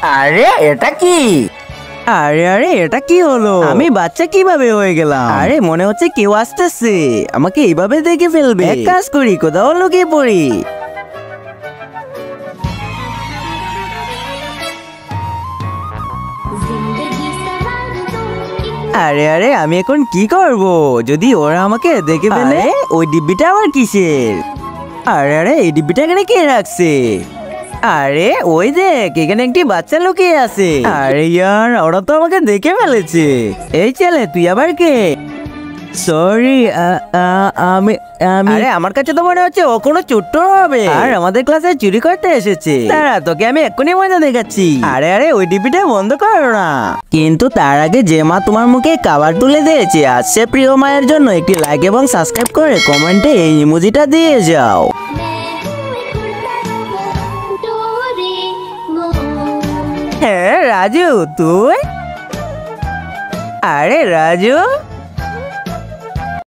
আরে এটা কি? আরে আরে এটা কি হলো? আমি বাচ্চা কিভাবে হয়ে গেলাম? আরে মনে হচ্ছে কেউ আসতেছে, আমাকে এইভাবে দেখে ফেলবে। এক কাজ করি, কোথাও লুকিয়ে পড়ি। আরে আরে আমি এখন কি করব যদি ওরা আমাকে দেখে ফেলে? ওই ডিব্বিটা আবার কিসের? আরে আরে এই ডিব্বিটা এখানে কে রাখছে? আরে ওই দেখ, এখানে একটি বাচ্চা লুকিয়ে আছে। আরে ইয়ার, ওরা তো আমাকে দেখে ফেলেছে। এই ছেলে, তুই আবার কে? সরি, আমি আমি আরে আমার কাছে তো মনে হচ্ছে ও কোনো চুট্টু হবে আর আমাদের ক্লাসে চুরি করতে এসেছে। দাঁড়া, তোকে আমি এক্ষুনি মজা দেখাচ্ছি। আরে আরে ওই ডিপিটা বন্ধ করো না। কিন্তু তার আগে যে মা তোমার মুখে খাবার তুলে দিয়েছে, আজ সে প্রিয় মায়ের জন্য একটি লাইক এবং সাবস্ক্রাইব করে কমেন্টে এই ইমোজিটা দিয়ে যাও। হ্যাঁ রাজু, তুই? আরে রাজু।